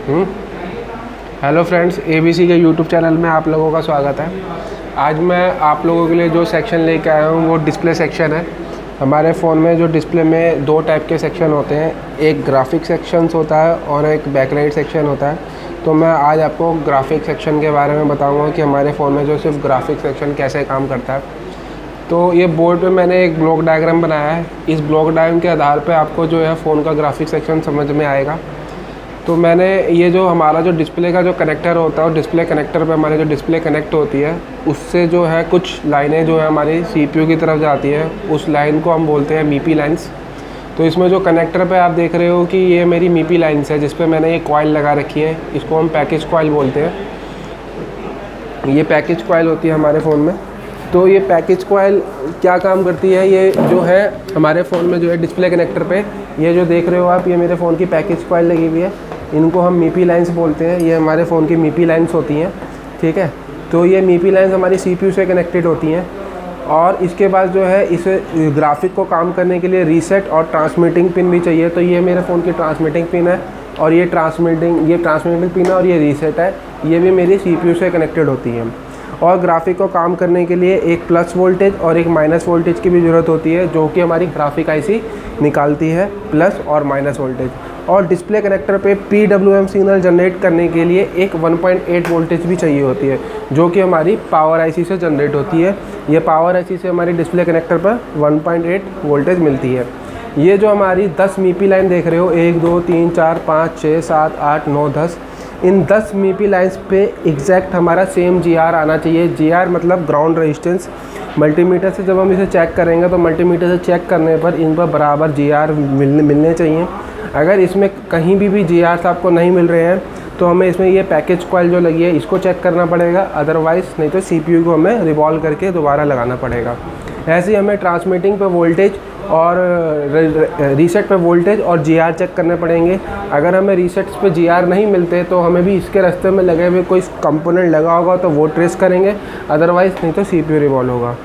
Hello friends, ABC के YouTube channel में आप लोगों का स्वागत है। आज मैं आप लोगों के लिए जो सेक्शन लेके आया हूँ वो डिस्प्ले सेक्शन है। हमारे फ़ोन में जो डिस्प्ले में दो टाइप के सेक्शन होते हैं, एक ग्राफिक सेक्शंस होता है और एक बैकलाइट सेक्शन होता है। तो मैं आज आपको ग्राफिक सेक्शन के बारे में बताऊँगा कि हमारे फ़ोन में जो सिर्फ ग्राफिक सेक्शन कैसे काम करता है। तो ये बोर्ड पे मैंने एक ब्लॉक डायग्राम बनाया है। इस ब्लॉक डायग्राम के आधार पे आपको जो है फ़ोन का ग्राफिक सेक्शन समझ में आएगा। तो मैंने ये जो हमारा जो डिस्प्ले का जो कनेक्टर होता है और डिस्प्ले कनेक्टर पे हमारे जो डिस्प्ले कनेक्ट होती है उससे जो है कुछ लाइनें जो है हमारी CPU की तरफ जाती है, उस लाइन को हम बोलते हैं MIPI लाइन्स। तो इसमें जो कनेक्टर पे आप देख रहे हो कि ये मेरी MIPI लाइन्स है जिस पे मैंने ये कॉइल लगा रखी है, इसको हम पैकेज कॉइल बोलते हैं। ये पैकेज कॉइल होती है हमारे फ़ोन में। तो ये पैकेज कॉइल क्या काम करती है, ये जो है हमारे फ़ोन में जो है डिस्प्ले कनेक्टर पे ये जो देख रहे हो आप, ये मेरे फ़ोन की पैकेज कॉइल लगी हुई है। इनको हम MIPI लाइन्स बोलते हैं। ये हमारे फ़ोन की MIPI लाइन्स होती हैं, ठीक है। तो ये MIPI लाइन्स हमारी CPU से कनेक्टेड होती हैं और इसके बाद जो है इस ग्राफिक को काम करने के लिए रीसेट और ट्रांसमिटिंग पिन भी चाहिए। तो ये मेरे फ़ोन की ट्रांसमिटिंग पिन है और ये ट्रांसमिटिंग पिन है और ये रीसेट है, ये भी मेरी CPU से कनेक्टेड होती है। और ग्राफिक को काम करने के लिए एक प्लस वोल्टेज और एक माइनस वोल्टेज की भी ज़रूरत होती है, जो कि हमारी ग्राफिक IC निकालती है, प्लस और माइनस वोल्टेज। और डिस्प्ले कनेक्टर पे PWM सिग्नल जनरेट करने के लिए एक 1.8 वोल्टेज भी चाहिए होती है, जो कि हमारी पावर IC से जनरेट होती है। ये पावर IC से हमारी डिस्प्ले कनेक्टर पर 1.8 वोल्टेज मिलती है। ये जो हमारी 10 MIPI लाइन देख रहे हो, 1 2 3 4 5 6 7 8 9 10, इन 10 MIPI लाइन्स पे एग्जैक्ट हमारा सेम GR आना चाहिए। GR मतलब ग्राउंड रेजिस्टेंस। मल्टीमीटर से जब हम इसे चेक करेंगे तो मल्टीमीटर से चेक करने पर इन पर बराबर GR मिलने चाहिए। अगर इसमें कहीं भी GR आपको नहीं मिल रहे हैं तो हमें इसमें ये पैकेज कॉइल जो लगी है इसको चेक करना पड़ेगा, अदरवाइज़ नहीं तो CPU को हमें रिवॉल्व करके दोबारा लगाना पड़ेगा। ऐसे ही हमें ट्रांसमिटिंग पे वोल्टेज और रीसेट पे वोल्टेज और GR चेक करने पड़ेंगे। अगर हमें रीसेट्स पे GR नहीं मिलते तो हमें भी इसके रास्ते में लगे हुए कोई कंपोनेंट लगा होगा तो वो ट्रेस करेंगे, अदरवाइज़ नहीं तो CPU रिवॉल्व होगा।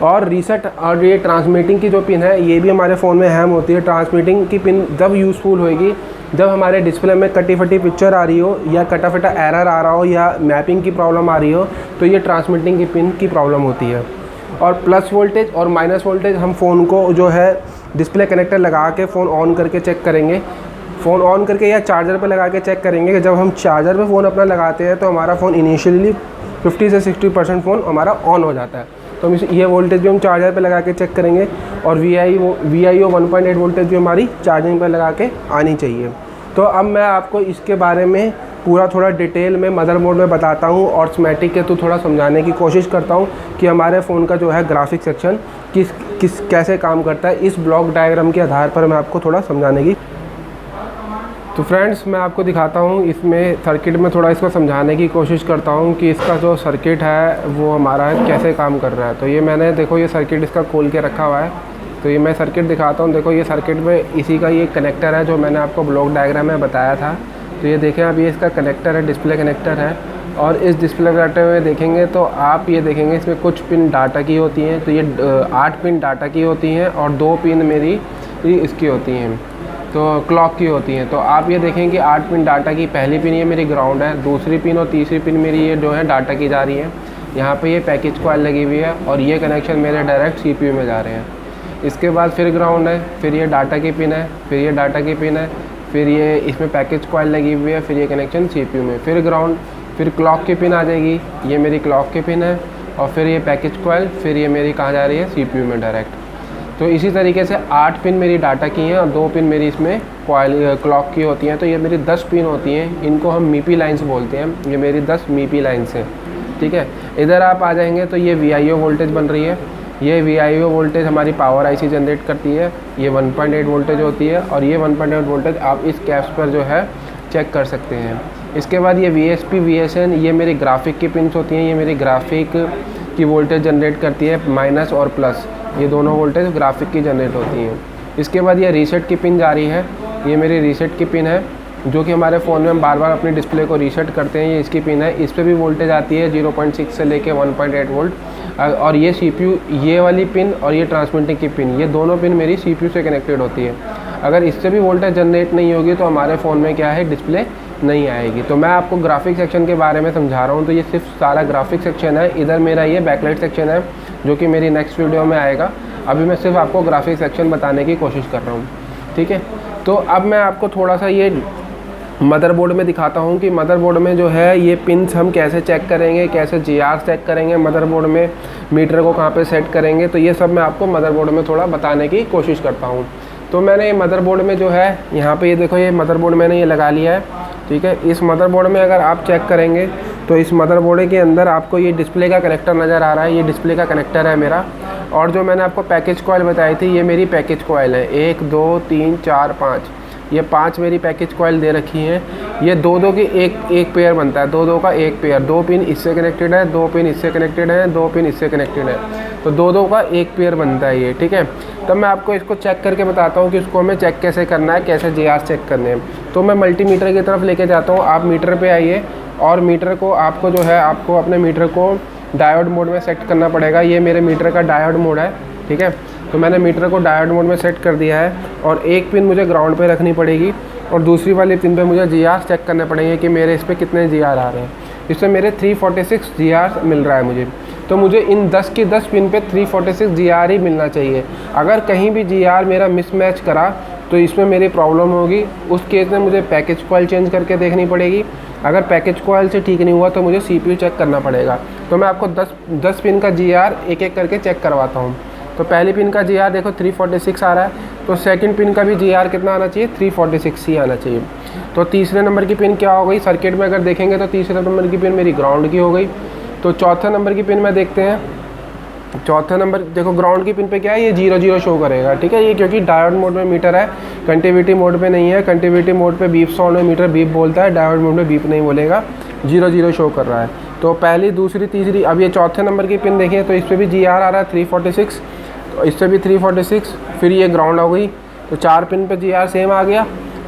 और रीसेट और ये ट्रांसमिटिंग की जो पिन है ये भी हमारे फ़ोन में अहम होती है। ट्रांसमिटिंग की पिन जब यूज़फुल होएगी जब हमारे डिस्प्ले में कटी फटी पिक्चर आ रही हो या कटा फटा एरर आ रहा हो या मैपिंग की प्रॉब्लम आ रही हो, तो ये ट्रांसमिटिंग की पिन की प्रॉब्लम होती है। और प्लस वोल्टेज और माइनस वोल्टेज हम फ़ोन को जो है डिस्प्ले कनेक्टर लगा के फ़ोन ऑन करके चेक करेंगे। फ़ोन ऑन करके या चार्जर पे लगा के चेक करेंगे कि जब हम चार्जर पे फ़ोन अपना लगाते हैं तो हमारा फ़ोन इनिशियली 50 से 60% फ़ोन हमारा ऑन हो जाता है। तो हम ये वोल्टेज भी हम चार्जर पे लगा के चेक करेंगे और VIO 1.8 वोल्टेज भी हमारी चार्जिंग पे लगा के आनी चाहिए। तो अब मैं आपको इसके बारे में पूरा थोड़ा डिटेल में मदरबोर्ड में बताता हूँ और स्कीमेटिक के थ्रू थोड़ा समझाने की कोशिश करता हूँ कि हमारे फ़ोन का जो है ग्राफिक सेक्शन कैसे काम करता है। इस ब्लॉक डायग्राम के आधार पर मैं आपको थोड़ा समझाने की। तो फ्रेंड्स, मैं आपको दिखाता हूँ इसमें सर्किट में थोड़ा इसको समझाने की कोशिश करता हूँ कि इसका जो सर्किट है वो हमारा कैसे काम कर रहा है। तो ये मैंने देखो ये सर्किट इसका खोल के रखा हुआ है। तो ये मैं सर्किट दिखाता हूँ। देखो ये सर्किट में इसी का ये कनेक्टर है जो मैंने आपको ब्लॉक डायग्राम में बताया था। तो ये देखें आप, ये इसका कनेक्टर है, डिस्प्ले कनेक्टर है। और इस डिस्प्ले कनेक्टर में देखेंगे तो आप ये देखेंगे इसमें कुछ पिन डाटा की होती हैं। तो ये 8 पिन डाटा की होती हैं और 2 पिन मेरी इसकी होती हैं, तो क्लॉक की होती हैं। तो आप ये देखें कि 8 पिन डाटा की, पहली पिन ये मेरी ग्राउंड है, दूसरी पिन और तीसरी पिन मेरी ये जो है डाटा की जा रही है। यहाँ पे ये पैकेज कॉइल लगी हुई है और ये कनेक्शन मेरे डायरेक्ट CPU में जा रहे हैं। इसके बाद फिर ग्राउंड है, फिर ये डाटा की पिन है, फिर ये डाटा की पिन है, फिर ये इसमें पैकेज कॉइल लगी हुई है, फिर ये कनेक्शन CPU में, फिर ग्राउंड, फिर क्लॉक की पिन आ जाएगी, ये मेरी क्लॉक की पिन है और फिर ये पैकेज कॉइल, फिर ये मेरी कहाँ जा रही है, CPU में डायरेक्ट। तो इसी तरीके से 8 पिन मेरी डाटा की हैं और 2 पिन मेरी इसमें क्लॉक की होती हैं। तो ये मेरी 10 पिन होती हैं, इनको हम MIPI लाइन्स बोलते हैं। ये मेरी 10 MIPI लाइन्स हैं, ठीक है। इधर आप आ जाएंगे तो ये VIO वोल्टेज बन रही है। ये VIO वोल्टेज हमारी पावर IC जनरेट करती है। ये 1.8 वोल्टेज होती है और ये 1.8 वोल्टेज आप इस कैप्स पर जो है चेक कर सकते हैं। इसके बाद ये VSP VSN ये मेरी ग्राफिक की पिन्स होती हैं। ये मेरी ग्राफिक की वोल्टेज जनरेट करती है, माइनस और प्लस, ये दोनों वोल्टेज ग्राफिक की जनरेट होती हैं। इसके बाद ये रीसेट की पिन जा रही है। ये मेरी रीसेट की पिन है जो कि हमारे फ़ोन में हम बार बार अपने डिस्प्ले को रीसेट करते हैं। ये इसकी पिन है, इस पर भी वोल्टेज आती है 0.6 से लेके 1.8 वोल्ट। और ये CPU, ये वाली पिन और ये ट्रांसमिटिंग की पिन, ये दोनों पिन मेरी CPU से कनेक्टेड होती है। अगर इससे भी वोल्टेज जनरेट नहीं होगी तो हमारे फ़ोन में क्या है, डिस्प्ले नहीं आएगी। तो मैं आपको ग्राफिक सेक्शन के बारे में समझा रहा हूँ। तो ये सिर्फ सारा ग्राफिक सेक्शन है। इधर मेरा ये बैकलाइट सेक्शन है जो कि मेरी नेक्स्ट वीडियो में आएगा। अभी मैं सिर्फ आपको ग्राफिक सेक्शन बताने की कोशिश कर रहा हूँ, ठीक है। तो अब मैं आपको थोड़ा सा ये मदरबोर्ड में दिखाता हूँ कि मदरबोर्ड में जो है ये पिन्स हम कैसे चेक करेंगे, कैसे GR चेक करेंगे, मदरबोर्ड में मीटर को कहाँ पे सेट करेंगे। तो ये सब मैं आपको मदरबोर्ड में थोड़ा बताने की कोशिश करता हूँ। तो मैंने ये मदरबोर्ड में जो है यहाँ पे ये देखो, ये मदरबोर्ड मैंने ये लगा लिया है, ठीक है। इस मदरबोर्ड में अगर आप चेक करेंगे तो इस मदरबोर्ड के अंदर आपको ये डिस्प्ले का कनेक्टर नज़र आ रहा है। ये डिस्प्ले का कनेक्टर है मेरा। और जो मैंने आपको पैकेज कॉइल बताई थी, ये मेरी पैकेज कॉइल है। 1 2 3 4 5, ये 5 मेरी पैकेज कॉइल दे रखी हैं। ये दो की एक पेयर बनता है, दो का एक पेयर। 2 पिन इससे कनेक्टेड है, 2 पिन इससे कनेक्टेड है, 2 पिन इससे कनेक्टेड है। तो दो का एक पेयर बनता है ये, ठीक है। तब मैं आपको इसको चेक करके बताता हूँ कि इसको हमें चेक कैसे करना है, कैसे GR चेक करने हैं। तो मैं मल्टीमीटर की तरफ लेके जाता हूँ। आप मीटर पे आइए और मीटर को आपको जो है आपको अपने मीटर को डायोड मोड में सेट करना पड़ेगा। ये मेरे मीटर का डायोड मोड है, ठीक है। तो मैंने मीटर को डायोड मोड में सेट कर दिया है और एक पिन मुझे ग्राउंड पे रखनी पड़ेगी और दूसरी वाली पिन पे मुझे GR चेक करने पड़ेंगे कि मेरे इस पर कितने GR आ रहे हैं। इसमें मेरे 346 GR मिल रहा है मुझे। तो मुझे इन 10 की 10 पिन पे 346 GR ही मिलना चाहिए। अगर कहीं भी GR मेरा मिसमैच करा तो इसमें मेरी प्रॉब्लम होगी। उस केस में मुझे पैकेज कॉइल चेंज करके देखनी पड़ेगी। अगर पैकेज कॉइल से ठीक नहीं हुआ तो मुझे CPU चेक करना पड़ेगा। तो मैं आपको 10 पिन का GR एक एक करके चेक करवाता हूँ। तो पहली पिन का GR देखो 346 आ रहा है। तो सेकंड पिन का भी GR कितना आना चाहिए, 346 ही आना चाहिए। तो तीसरे नंबर की पिन क्या हो गई, सर्किट में अगर देखेंगे तो तीसरे नंबर की पिन मेरी ग्राउंड की हो गई। तो चौथे नंबर की पिन में देखते हैं। चौथे नंबर देखो ग्राउंड की पिन पे क्या है, ये 0 शो करेगा, ठीक है। ये क्योंकि डायोड मोड में मीटर है, कंटिन्यूटी मोड पे नहीं है। कंटिन्यूटी मोड पे बीप साउंड में मीटर बीप बोलता है, डायोड मोड में बीप नहीं बोलेगा। 0 शो कर रहा है। तो पहली, दूसरी, तीसरी, अब ये चौथे नंबर की पिन देखें तो इस पर भी GR आ रहा है 346। तो इससे भी 346, फिर ये ग्राउंड हो गई। तो 4 पिन पे GR सेम आ गया।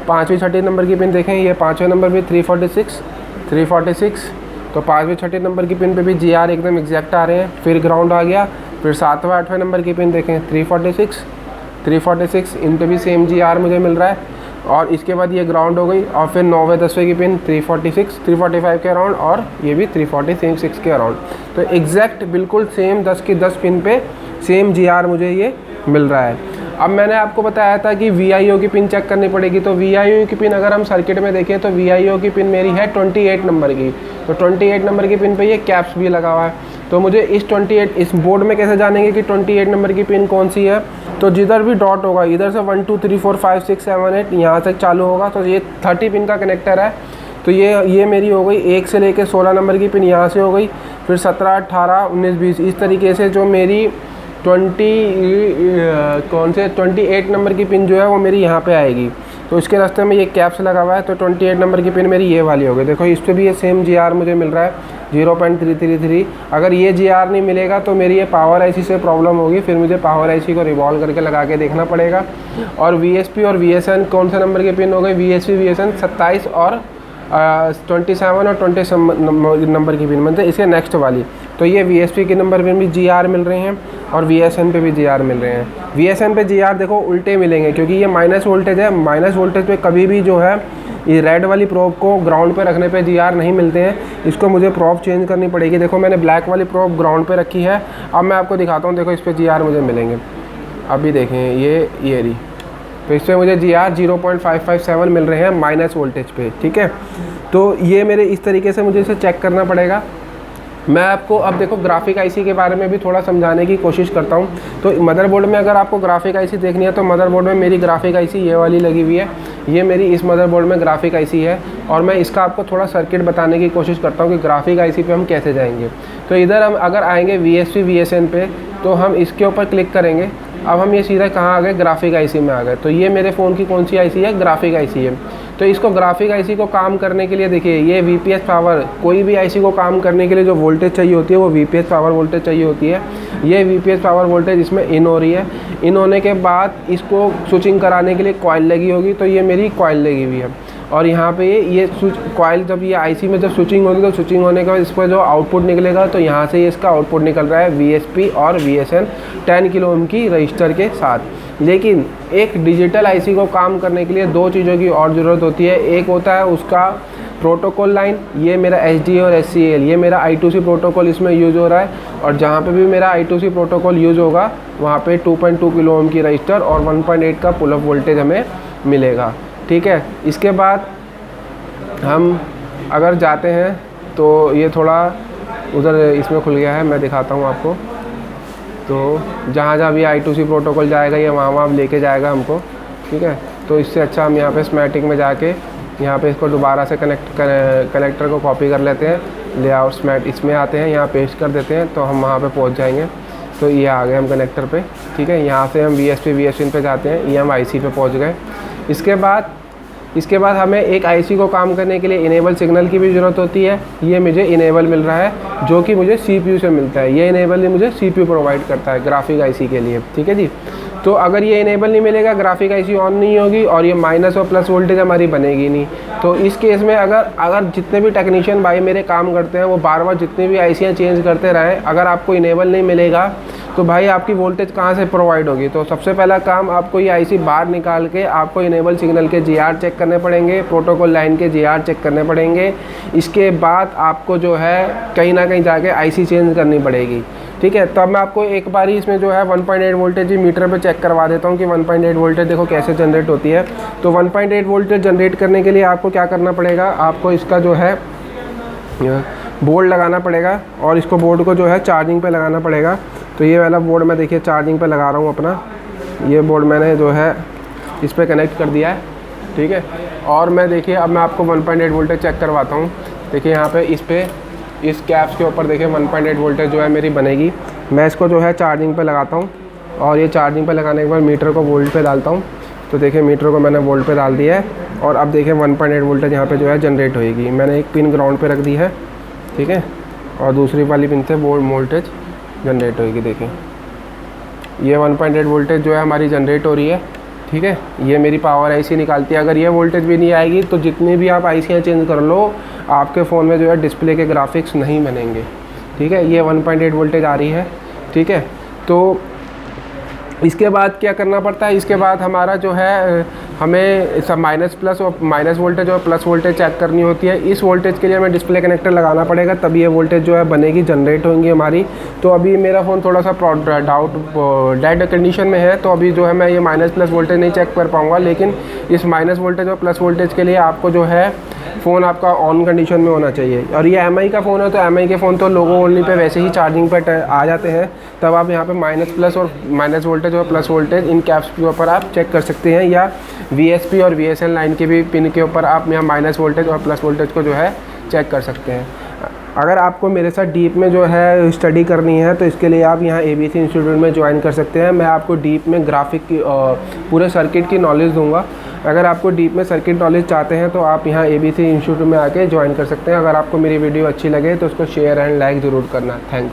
पाँचवीं छठी नंबर की पिन देखें, ये पाँचवें नंबर पे 346। तो पाँचवीं छठी नंबर की पिन पे भी GR एकदम एग्जैक्ट आ रहे हैं। फिर ग्राउंड आ गया। फिर 7वें 8वें नंबर की पिन देखें 346, इन पे भी सेम GR मुझे मिल रहा है। और इसके बाद ये ग्राउंड हो गई। और फिर 9वें 10वें की पिन 346, 345 के अराउंड, और ये भी 346 के अराउंड। तो एग्जैक्ट बिल्कुल सेम 10 की 10 पिन पे सेम GR मुझे ये मिल रहा है। अब मैंने आपको बताया था कि VIO की पिन चेक करनी पड़ेगी। तो VIO की पिन अगर हम सर्किट में देखें तो VIO की पिन मेरी है 28 नंबर की। तो 28 नंबर की पिन पे ये कैप्स भी लगा हुआ है। तो मुझे इस बोर्ड में कैसे जानेंगे कि 28 नंबर की पिन कौन सी है। तो जिधर भी डॉट होगा, इधर से 1 2 3 4 5 6 7 8 यहाँ से चालू होगा। तो ये 30 पिन का कनेक्टर है। तो ये मेरी हो गई 1 से लेकर 16 नंबर की पिन यहाँ से हो गई। फिर 17 18 19 20 इस तरीके से जो मेरी 28 नंबर की पिन जो है वो मेरी यहाँ पे आएगी। तो इसके रास्ते में ये कैप्स लगा हुआ है। तो 28 नंबर की पिन मेरी ये वाली हो गई। देखो इस पर भी ये सेम GR मुझे मिल रहा है 0.333। अगर ये GR नहीं मिलेगा तो मेरी ये पावर IC से प्रॉब्लम होगी। फिर मुझे पावर IC को रिवॉल्व करके लगा के देखना पड़ेगा। और VSP और VSN कौन से नंबर की पिन हो गई, VSP VSN 27 और 27 और 20 नंबर की पिन मतलब इसके नेक्स्ट वाली। तो ये VSP के नंबर पे भी GR मिल रहे हैं और VSN पे भी GR मिल रहे हैं। VSN पे GR देखो उल्टे मिलेंगे क्योंकि ये माइनस वोल्टेज है। माइनस वोल्टेज पे कभी भी जो है ये रेड वाली प्रोब को ग्राउंड पे रखने पे GR नहीं मिलते हैं। इसको मुझे प्रोब चेंज करनी पड़ेगी। देखो मैंने ब्लैक वाली प्रोब ग्राउंड पे रखी है। अब मैं आपको दिखाता हूँ। देखो इस पर GR मुझे मिलेंगे। अभी देखें ये रही। तो इससे मुझे GR 0.557 मिल रहे हैं माइनस वोल्टेज पे, ठीक है। तो ये मेरे इस तरीके से मुझे इसे चेक करना पड़ेगा। मैं आपको अब देखो ग्राफिक IC के बारे में भी थोड़ा समझाने की कोशिश करता हूँ। तो मदरबोर्ड में अगर आपको ग्राफिक IC देखनी है तो मदरबोर्ड में मेरी ग्राफिक IC ये वाली लगी हुई है। ये मेरी इस मदरबोर्ड में ग्राफिक IC है और मैं इसका आपको थोड़ा सर्किट बताने की कोशिश करता हूँ कि ग्राफिक IC पे हम कैसे जाएंगे। तो इधर हम अगर आएंगे VSP VSN पे तो हम इसके ऊपर क्लिक करेंगे। अब हम ये सीधा कहाँ आ गए, ग्राफिक IC में आ गए। तो ये मेरे फ़ोन की कौन सी IC है, ग्राफिक IC है। तो इसको ग्राफिक IC को काम करने के लिए देखिए ये VPS पावर, कोई भी IC को काम करने के लिए जो वोल्टेज चाहिए होती है वो VPS पावर वोल्टेज चाहिए होती है। ये VPS पावर वोल्टेज इसमें इन हो रही है। इन होने के बाद इसको स्विचिंग कराने के लिए कॉइल लगी होगी। तो ये मेरी कॉइल लगी हुई है और यहाँ पे ये स्विच कॉइल जब ये IC में जब स्विचिंग होगी तो स्विचिंग होने के बाद इस पर जो आउटपुट निकलेगा तो यहाँ से ये इसका आउटपुट निकल रहा है VSP और VSN 10 किलो ओम की रजिस्टर के साथ। लेकिन एक डिजिटल IC को काम करने के लिए दो चीज़ों की और ज़रूरत होती है। एक होता है उसका प्रोटोकॉल लाइन, ये मेरा HD और SCL, ये मेरा I2C प्रोटोकॉल इसमें यूज़ हो रहा है। और जहाँ पे भी मेरा I2C प्रोटोकॉल यूज़ होगा वहाँ पे 2.2 किलो ओम की रजिस्टर और 1.8 का पुल अप वोल्टेज हमें मिलेगा। ठीक है, इसके बाद हम अगर जाते हैं तो ये थोड़ा उधर इसमें खुल गया है, मैं दिखाता हूँ आपको। तो जहाँ जहाँ भी I2C प्रोटोकॉल जाएगा ये वहाँ लेके जाएगा हमको। ठीक है, तो इससे अच्छा हम यहाँ पे स्कीमेटिक में जाके यहाँ पे इसको दोबारा से कनेक्टर को कॉपी कर लेते हैं, लेआउट स्कीमेटिक इसमें आते हैं, यहाँ पेस्ट कर देते हैं तो हम वहाँ पे पहुँच जाएंगे। तो ये आ गए हम कनेक्टर पे। ठीक है, यहाँ से हम VSP पे जाते हैं, ये हम IC पे पहुँच गए। इसके बाद हमें एक IC को काम करने के लिए इनेबल सिग्नल की भी ज़रूरत होती है। ये मुझे इनेबल मिल रहा है जो कि मुझे CPU से मिलता है। ये इनेबल मुझे CPU प्रोवाइड करता है ग्राफिक IC के लिए। ठीक है जी, तो अगर ये इनेबल नहीं मिलेगा, ग्राफिक IC ऑन नहीं होगी और ये माइनस और प्लस वोल्टेज हमारी बनेगी नहीं। तो इस केस में अगर जितने भी टेक्नीशियन भाई मेरे काम करते हैं वो बार बार जितनी भी ICयाँ चेंज करते रहें, अगर आपको इनेबल नहीं मिलेगा तो भाई आपकी वोल्टेज कहाँ से प्रोवाइड होगी। तो सबसे पहला काम आपको ये IC बाहर निकाल के आपको इनेबल सिग्नल के GR चेक करने पड़ेंगे, प्रोटोकॉल लाइन के GR चेक करने पड़ेंगे। इसके बाद आपको जो है कहीं ना कहीं जाके IC चेंज करनी पड़ेगी। ठीक है, तब मैं आपको एक बार ही इसमें जो है 1.8 वोल्टेज मीटर पे चेक करवा देता हूँ कि 1.8 वोल्टेज देखो कैसे जनरेट होती है। तो 1.8 वोल्टेज जनरेट करने के लिए आपको क्या करना पड़ेगा, आपको इसका जो है बोर्ड लगाना पड़ेगा और इसको बोर्ड को जो है चार्जिंग पे लगाना पड़ेगा। तो ये वाला बोर्ड मैं देखिए चार्जिंग पे लगा रहा हूँ अपना, ये बोर्ड मैंने जो है इस पर कनेक्ट कर दिया है। ठीक है, और मैं देखिए अब मैं आपको 1.8 वोल्टेज चेक करवाता हूँ। देखिए यहाँ पे इस कैप्स के ऊपर देखिए 1.8 वोल्टेज जो है मेरी बनेगी। मैं इसको जो है चार्जिंग पे लगाता हूँ और ये चार्जिंग पे लगाने के बाद मीटर को वोल्ट पे डालता हूँ। तो देखिए मीटर को मैंने वोल्ट पे डाल दिया है और अब देखिए 1.8 वोल्टेज यहाँ पे जो है जनरेट होएगी। मैंने एक पिन ग्राउंड पे रख दी है। ठीक है, और दूसरी वाली पिन से वोल्टेज जनरेट होएगी। देखिए ये 1.8 वोल्टेज जो है हमारी जनरेट हो रही है। ठीक है, ये मेरी पावर IC निकालती है। अगर ये वोल्टेज भी नहीं आएगी तो जितनी भी आप ICयाँ चेंज कर लो आपके फ़ोन में जो है डिस्प्ले के ग्राफिक्स नहीं बनेंगे। ठीक है, ये 1.8 वोल्टेज आ रही है। ठीक है, तो इसके बाद क्या करना पड़ता है, इसके बाद हमारा जो है हमें सब माइनस वोल्टेज और प्लस वोल्टेज चेक करनी होती है। इस वोल्टेज के लिए हमें डिस्प्ले कनेक्टर लगाना पड़ेगा, तभी ये वोल्टेज जो है बनेगी, जनरेट होंगी हमारी। तो अभी मेरा फ़ोन थोड़ा सा डेड कंडीशन में है, तो अभी जो है मैं ये माइनस प्लस वोल्टेज नहीं चेक कर पाऊँगा। लेकिन इस माइनस वोल्टेज और प्लस वोल्टेज के लिए आपको जो है फ़ोन आपका ऑन कंडीशन में होना चाहिए। और ये MI का फ़ोन है तो MI के फ़ोन तो लोगो ओनली पे वैसे ही चार्जिंग पर आ जाते हैं, तब आप यहाँ पे माइनस वोल्टेज और प्लस वोल्टेज इन कैप्स के ऊपर आप चेक कर सकते हैं, या VSP और VSL लाइन के भी पिन के ऊपर आप यहाँ माइनस वोल्टेज और प्लस वोल्टेज को जो है चेक कर सकते हैं। अगर आपको मेरे साथ डीप में जो है स्टडी करनी है तो इसके लिए आप यहाँ ABC इंस्टीट्यूट में ज्वाइन कर सकते हैं। मैं आपको डीप में ग्राफिक की पूरे सर्किट की नॉलेज दूंगा। अगर आपको डीप में सर्किट नॉलेज चाहते हैं तो आप यहाँ ABC इंस्टीट्यूट में आके ज्वाइन कर सकते हैं। अगर आपको मेरी वीडियो अच्छी लगे तो उसको शेयर एंड लाइक ज़रूर करना। थैंक